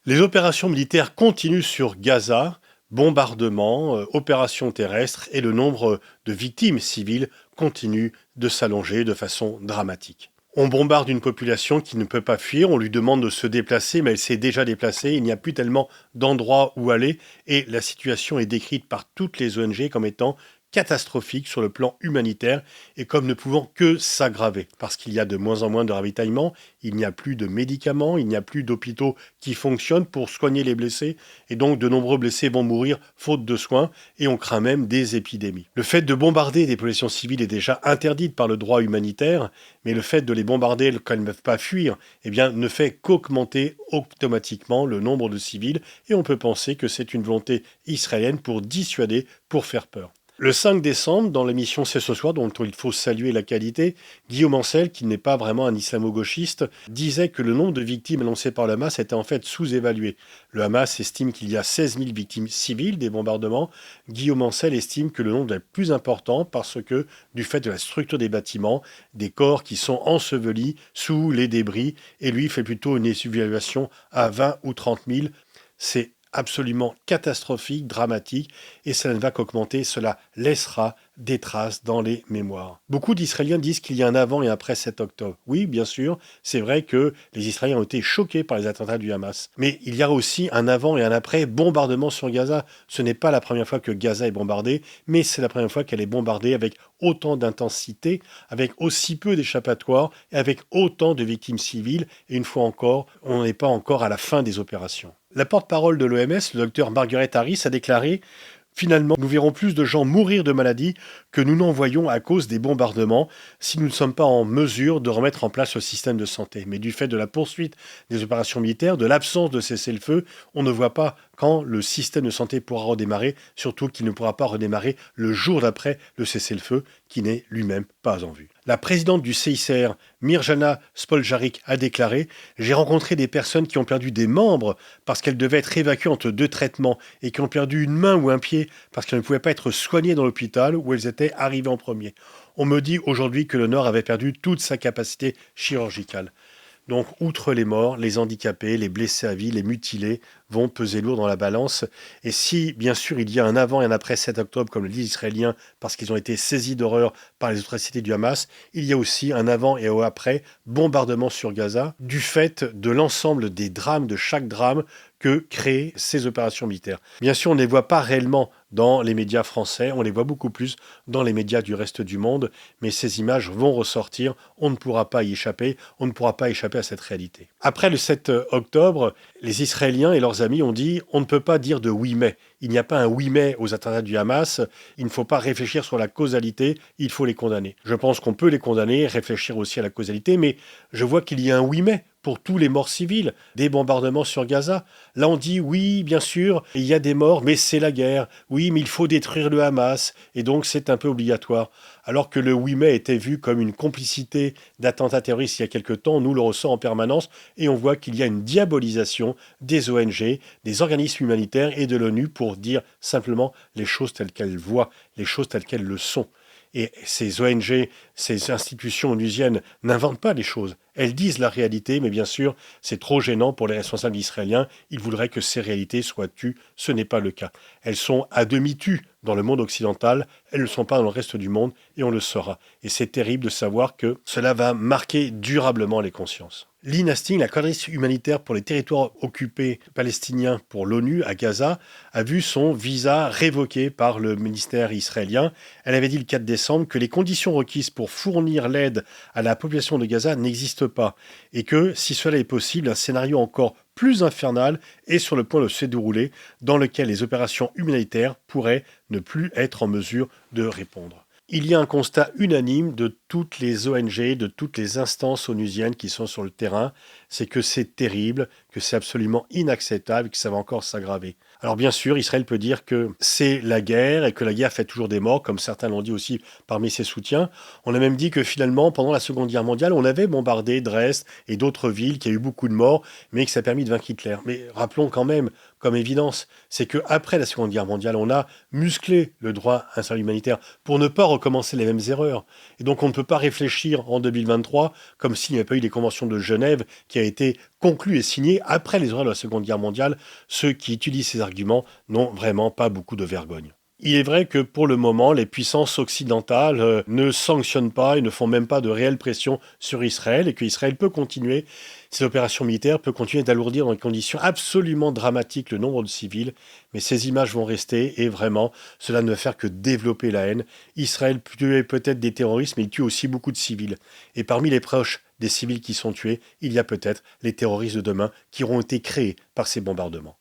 Les opérations militaires continuent sur Gaza, bombardements, opérations terrestres et le nombre de victimes civiles continue de s'allonger de façon dramatique. On bombarde une population qui ne peut pas fuir, on lui demande de se déplacer, mais elle s'est déjà déplacée, il n'y a plus tellement d'endroits où aller, et la situation est décrite par toutes les ONG comme étant catastrophique sur le plan humanitaire et comme ne pouvant que s'aggraver, parce qu'il y a de moins en moins de ravitaillement, il n'y a plus de médicaments, il n'y a plus d'hôpitaux qui fonctionnent pour soigner les blessés, et donc de nombreux blessés vont mourir faute de soins, et on craint même des épidémies. Le fait de bombarder des populations civiles est déjà interdit par le droit humanitaire, mais le fait de les bombarder quand elles ne peuvent pas fuir, eh bien, ne fait qu'augmenter automatiquement le nombre de civils, et on peut penser que c'est une volonté israélienne pour dissuader, pour faire peur. Le 5 décembre, dans l'émission C'est ce soir, dont il faut saluer la qualité, Guillaume Ancel, qui n'est pas vraiment un islamo-gauchiste, disait que le nombre de victimes annoncées par le Hamas était en fait sous-évalué. Le Hamas estime qu'il y a 16 000 victimes civiles des bombardements. Guillaume Ancel estime que le nombre est plus important parce que, du fait de la structure des bâtiments, des corps qui sont ensevelis sous les débris, et lui fait plutôt une évaluation à 20 ou 30 000. C'est absolument catastrophique, dramatique, et ça ne va qu'augmenter, cela laissera des traces dans les mémoires. Beaucoup d'Israéliens disent qu'il y a un avant et un après 7 octobre. Oui, bien sûr, c'est vrai que les Israéliens ont été choqués par les attentats du Hamas. Mais il y a aussi un avant et un après bombardement sur Gaza. Ce n'est pas la première fois que Gaza est bombardée, mais c'est la première fois qu'elle est bombardée avec autant d'intensité, avec aussi peu d'échappatoires et avec autant de victimes civiles. Et une fois encore, on n'est pas encore à la fin des opérations. La porte-parole de l'OMS, le docteur Margaret Harris, a déclaré « Finalement, nous verrons plus de gens mourir de maladies que nous n'en voyons à cause des bombardements si nous ne sommes pas en mesure de remettre en place le système de santé. Mais du fait de la poursuite des opérations militaires, de l'absence de cessez-le-feu, on ne voit pas quand le système de santé pourra redémarrer, surtout qu'il ne pourra pas redémarrer le jour d'après le cessez-le-feu, qui n'est lui-même pas en vue. » La présidente du CICR, Mirjana Spoljaric, a déclaré « J'ai rencontré des personnes qui ont perdu des membres parce qu'elles devaient être évacuées entre deux traitements et qui ont perdu une main ou un pied parce qu'elles ne pouvaient pas être soignées dans l'hôpital où elles étaient arrivées en premier. On me dit aujourd'hui que le Nord avait perdu toute sa capacité chirurgicale. » Donc, outre les morts, les handicapés, les blessés à vie, les mutilés vont peser lourd dans la balance. Et si, bien sûr, il y a un avant et un après 7 octobre, comme le dit l'Israélien, parce qu'ils ont été saisis d'horreur par les atrocités du Hamas, il y a aussi un avant et un après bombardement sur Gaza, du fait de l'ensemble des drames, de chaque drame que créent ces opérations militaires. Bien sûr, on ne les voit pas réellement dans les médias français, on les voit beaucoup plus dans les médias du reste du monde, mais ces images vont ressortir, on ne pourra pas y échapper, on ne pourra pas échapper à cette réalité. Après le 7 octobre, les Israéliens et leurs amis ont dit « on ne peut pas dire de oui mais ». Il n'y a pas un oui mais aux attentats du Hamas, il ne faut pas réfléchir sur la causalité, il faut les condamner. Je pense qu'on peut les condamner, réfléchir aussi à la causalité, mais je vois qu'il y a un oui mais pour tous les morts civils, des bombardements sur Gaza. Là, on dit oui, bien sûr, il y a des morts, mais c'est la guerre. Oui, mais il faut détruire le Hamas, et donc c'est un peu obligatoire. Alors que le 8 mai était vu comme une complicité d'attentats terroristes il y a quelque temps, nous le ressent en permanence, et on voit qu'il y a une diabolisation des ONG, des organismes humanitaires et de l'ONU pour dire simplement les choses telles qu'elles voient, les choses telles qu'elles le sont. Et ces ONG, ces institutions onusiennes n'inventent pas les choses. Elles disent la réalité, mais bien sûr, c'est trop gênant pour les responsables israéliens. Ils voudraient que ces réalités soient tues. Ce n'est pas le cas. Elles sont à demi tues dans le monde occidental. Elles ne le sont pas dans le reste du monde, et on le saura. Et c'est terrible de savoir que cela va marquer durablement les consciences. Lynn Hastings, la coordinatrice humanitaire pour les territoires occupés palestiniens pour l'ONU à Gaza, a vu son visa révoqué par le ministère israélien. Elle avait dit le 4 décembre que les conditions requises pour fournir l'aide à la population de Gaza n'existent pas et que, si cela est possible, un scénario encore plus infernal est sur le point de se dérouler dans lequel les opérations humanitaires pourraient ne plus être en mesure de répondre. Il y a un constat unanime de toutes les ONG, de toutes les instances onusiennes qui sont sur le terrain, c'est que c'est terrible, que c'est absolument inacceptable, que ça va encore s'aggraver. Alors bien sûr, Israël peut dire que c'est la guerre et que la guerre fait toujours des morts, comme certains l'ont dit aussi parmi ses soutiens. On a même dit que finalement, pendant la Seconde Guerre mondiale, on avait bombardé Dresde et d'autres villes, qu'il y a eu beaucoup de morts, mais que ça a permis de vaincre Hitler. Mais rappelons quand même comme évidence, c'est qu'après la Seconde Guerre mondiale, on a musclé le droit international humanitaire pour ne pas recommencer les mêmes erreurs. Et donc on ne peut pas réfléchir en 2023 comme s'il n'y avait pas eu les conventions de Genève qui a été conclues et signées après les horreurs de la Seconde Guerre mondiale. Ceux qui utilisent ces arguments n'ont vraiment pas beaucoup de vergogne. Il est vrai que pour le moment, les puissances occidentales ne sanctionnent pas et ne font même pas de réelle pression sur Israël et qu'Israël peut continuer, ses opérations militaires, peut continuer d'alourdir dans des conditions absolument dramatiques le nombre de civils. Mais ces images vont rester et vraiment, cela ne va faire que développer la haine. Israël tue peut-être des terroristes, mais il tue aussi beaucoup de civils. Et parmi les proches des civils qui sont tués, il y a peut-être les terroristes de demain qui auront été créés par ces bombardements.